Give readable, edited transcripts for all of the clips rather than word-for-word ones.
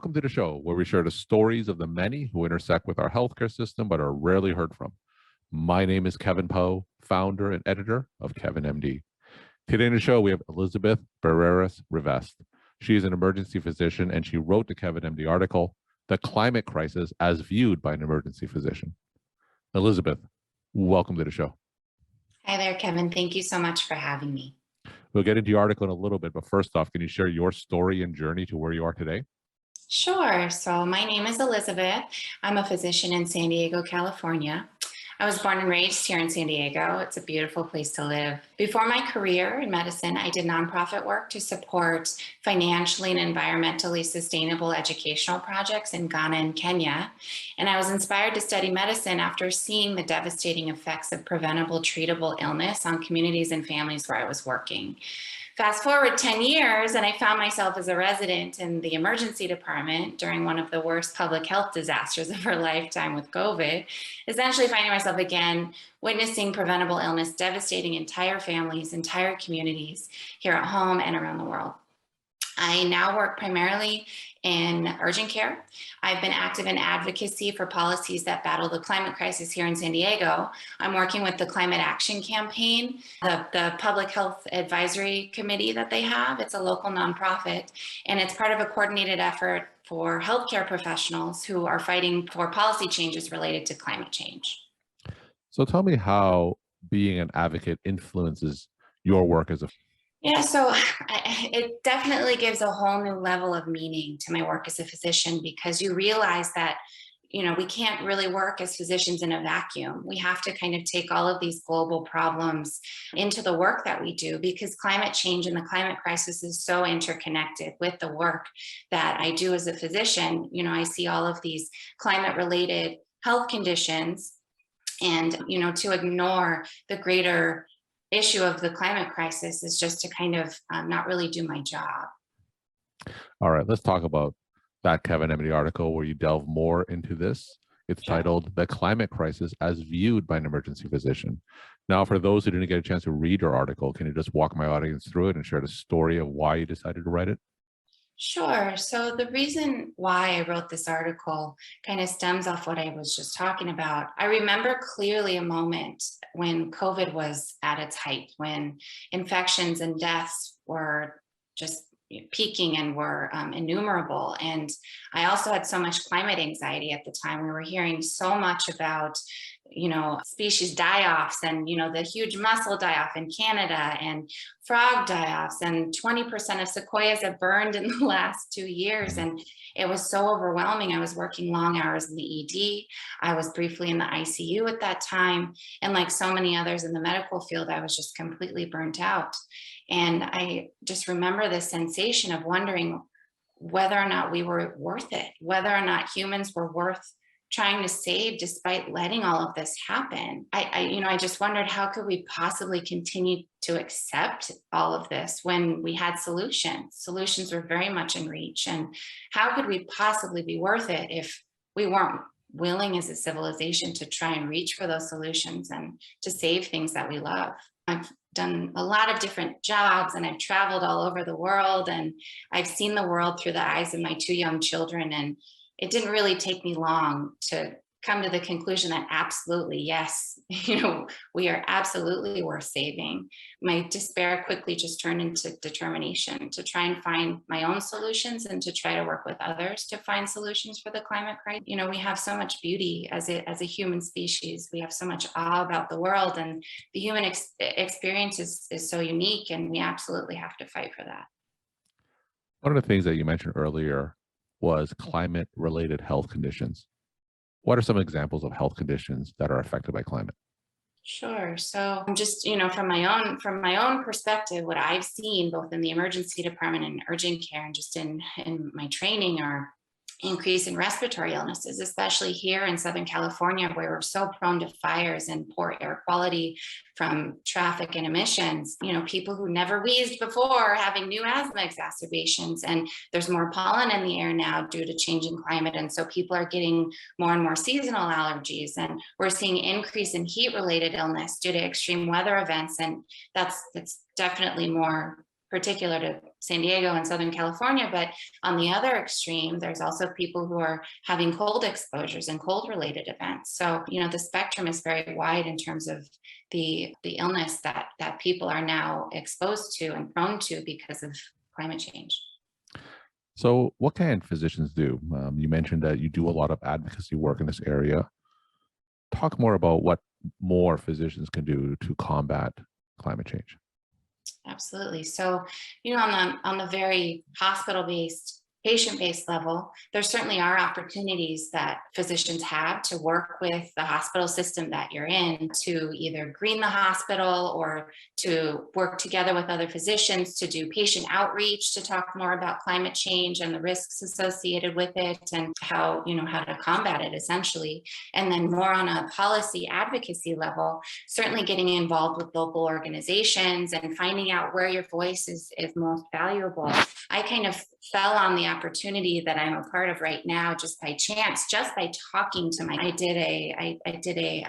Welcome to the show where we share the stories of the many who intersect with our healthcare system but are rarely heard from. My name is Kevin Pho, founder and editor of KevinMD. Today in the show, we have Elizabeth Barreras-Rivest. She is an emergency physician and she wrote the KevinMD article, The Climate Crisis as Viewed by an Emergency Physician. Elizabeth, welcome to the show. Hi there, Kevin. Thank you so much for having me. We'll get into your article in a little bit, but first off, can you share your story and journey to where you are today? Sure. So my name is Elizabeth. I'm a physician in San Diego, California. I was born and raised here in San Diego. It's a beautiful place to live. Before my career in medicine, I did nonprofit work to support financially and environmentally sustainable educational projects in Ghana and Kenya. And I was inspired to study medicine after seeing the devastating effects of preventable, treatable illness on communities and families where I was working. Fast forward 10 years, and I found myself as a resident in the emergency department during one of the worst public health disasters of our lifetime with COVID, essentially finding myself again witnessing preventable illness devastating entire families, entire communities here at home and around the world. I now work primarily in urgent care. I've been active in advocacy for policies that battle the climate crisis here in San Diego. I'm working with the Climate Action Campaign, the Public Health Advisory Committee that they have. It's a local nonprofit, and it's part of a coordinated effort for healthcare professionals who are fighting for policy changes related to climate change. So tell me how being an advocate influences your work as a Yeah, so it definitely gives a whole new level of meaning to my work as a physician, because you realize that, we can't really work as physicians in a vacuum. We have to kind of take all of these global problems into the work that we do, because climate change and the climate crisis is so interconnected with the work that I do as a physician. I see all of these climate-related health conditions, and, to ignore the greater issue of the climate crisis is just to kind of not really do my job. All right, let's talk about that KevinMD article where you delve more into this. It's titled The Climate Crisis as Viewed by an Emergency Physician. Now, for those who didn't get a chance to read your article, can you just walk my audience through it and share the story of why you decided to write it? Sure. So the reason why I wrote this article kind of stems off what I was just talking about. I remember clearly a moment when COVID was at its height, when infections and deaths were just peaking and were innumerable. And I also had so much climate anxiety at the time. We were hearing so much about species die-offs and, the huge mussel die-off in Canada and frog die-offs, and 20% of sequoias have burned in the last 2 years. And it was so overwhelming. I was working long hours in the ED. I was briefly in the ICU at that time. And like so many others in the medical field, I was just completely burnt out. And I just remember this sensation of wondering whether or not we were worth it, whether or not humans were worth trying to save despite letting all of this happen. I just wondered, how could we possibly continue to accept all of this when we had solutions? Solutions were very much in reach. And how could we possibly be worth it if we weren't willing as a civilization to try and reach for those solutions and to save things that we love? I've done a lot of different jobs and I've traveled all over the world, and I've seen the world through the eyes of my 2 young children. And it didn't really take me long to come to the conclusion that absolutely, yes, we are absolutely worth saving. My despair quickly just turned into determination to try and find my own solutions and to try to work with others to find solutions for the climate crisis. We have so much beauty as a human species. We have so much awe about the world, and the human experience is so unique, and we absolutely have to fight for that. One of the things that you mentioned earlier was climate-related health conditions. What are some examples of health conditions that are affected by climate? Sure. So just, from my own perspective, what I've seen both in the emergency department and urgent care and just in my training are increase in respiratory illnesses, especially here in Southern California, where we're so prone to fires and poor air quality from traffic and emissions. People who never wheezed before are having new asthma exacerbations, and there's more pollen in the air now due to changing climate. And so people are getting more and more seasonal allergies, and we're seeing increase in heat related illness due to extreme weather events. And that's definitely more particular to San Diego and Southern California, but on the other extreme, there's also people who are having cold exposures and cold related events. So, the spectrum is very wide in terms of the illness that people are now exposed to and prone to because of climate change. So, what can physicians do? You mentioned that you do a lot of advocacy work in this area. Talk more about what more physicians can do to combat climate change. Absolutely. So, on the very hospital-based, patient-based level, there certainly are opportunities that physicians have to work with the hospital system that you're in to either green the hospital or to work together with other physicians to do patient outreach, to talk more about climate change and the risks associated with it and how to combat it essentially. And then more on a policy advocacy level, certainly getting involved with local organizations and finding out where your voice is most valuable. I kind of fell on the opportunity that I'm a part of right now just by chance, just by talking to I did a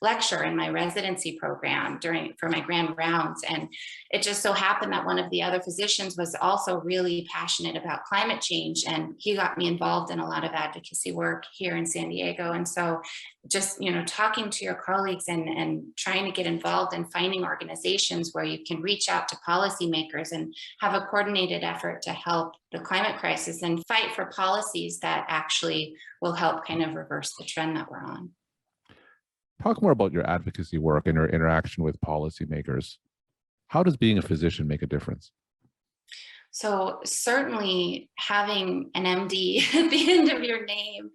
lecture in my residency program for my grand rounds, and it just so happened that one of the other physicians was also really passionate about climate change, and he got me involved in a lot of advocacy work here in San Diego. And so just talking to your colleagues and trying to get involved in finding organizations where you can reach out to policymakers and have a coordinated effort to help the climate crisis and fight for policies that actually will help kind of reverse the trend that we're on. Talk more about your advocacy work and your interaction with policymakers. How does being a physician make a difference? So certainly having an MD at the end of your name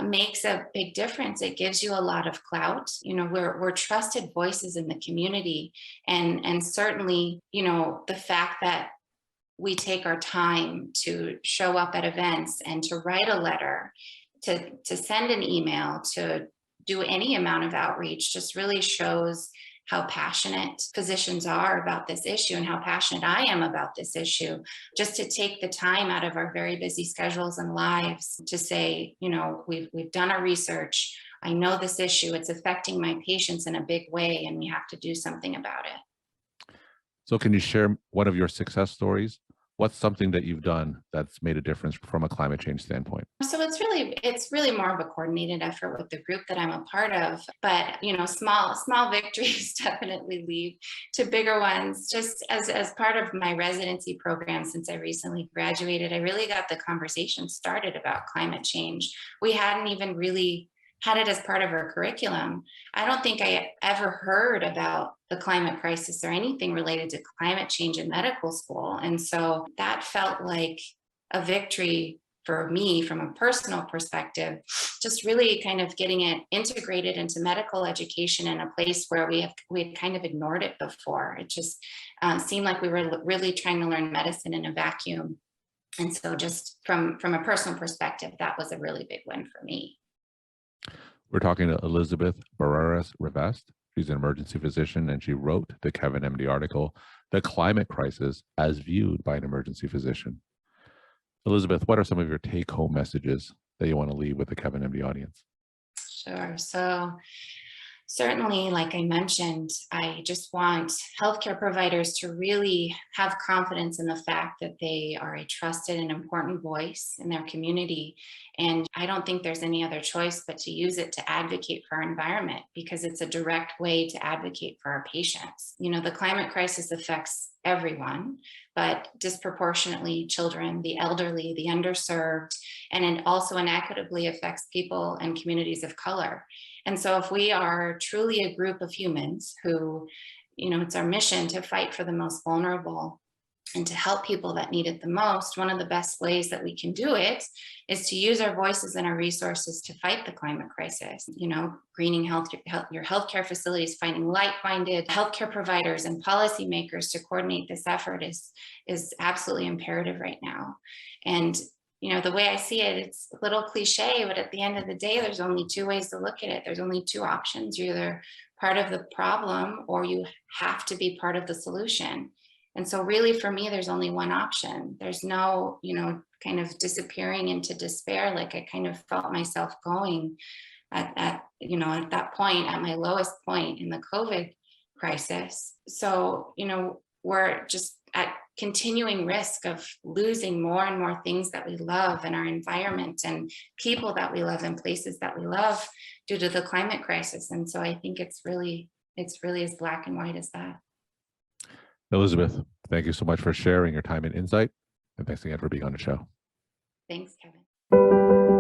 makes a big difference. It gives you a lot of clout. We're trusted voices in the community, and certainly, the fact that we take our time to show up at events and to write a letter, to send an email, to do any amount of outreach just really shows how passionate physicians are about this issue and how passionate I am about this issue. Just to take the time out of our very busy schedules and lives to say, we've done our research. I know this issue, it's affecting my patients in a big way, and we have to do something about it. So can you share one of your success stories? What's something that you've done that's made a difference from a climate change standpoint? So it's really more of a coordinated effort with the group that I'm a part of. But small victories definitely lead to bigger ones. Just as part of my residency program, since I recently graduated, I really got the conversation started about climate change. We hadn't even really had it as part of our curriculum. I don't think I ever heard about the climate crisis or anything related to climate change in medical school. And so that felt like a victory for me from a personal perspective, just really kind of getting it integrated into medical education in a place where we had kind of ignored it before. It just seemed like we were really trying to learn medicine in a vacuum. And so just from a personal perspective, that was a really big win for me. We're talking to Elizabeth Barreras-Rivest. She's an emergency physician, and she wrote the KevinMD article, "The Climate Crisis as Viewed by an Emergency Physician." Elizabeth, what are some of your take-home messages that you want to leave with the KevinMD audience? Sure. So certainly, like I mentioned, I just want healthcare providers to really have confidence in the fact that they are a trusted and important voice in their community. And I don't think there's any other choice but to use it to advocate for our environment, because it's a direct way to advocate for our patients. The climate crisis affects everyone, but disproportionately children, the elderly, the underserved, and it also inequitably affects people and communities of color. And so if we are truly a group of humans who, it's our mission to fight for the most vulnerable and to help people that need it the most, one of the best ways that we can do it is to use our voices and our resources to fight the climate crisis. Greening your healthcare facilities, finding like-minded healthcare providers and policymakers to coordinate this effort is absolutely imperative right now. And the way I see it, it's a little cliche, but at the end of the day, there's only two ways to look at it. There's only two options. You're either part of the problem or you have to be part of the solution. And so really for me, there's only one option. There's no, kind of disappearing into despair like I kind of felt myself going at that point, at my lowest point in the COVID crisis. So, we're just at continuing risk of losing more and more things that we love in our environment and people that we love and places that we love due to the climate crisis. And so I think it's really as black and white as that. Elizabeth, thank you so much for sharing your time and insight. And thanks again for being on the show. Thanks, Kevin.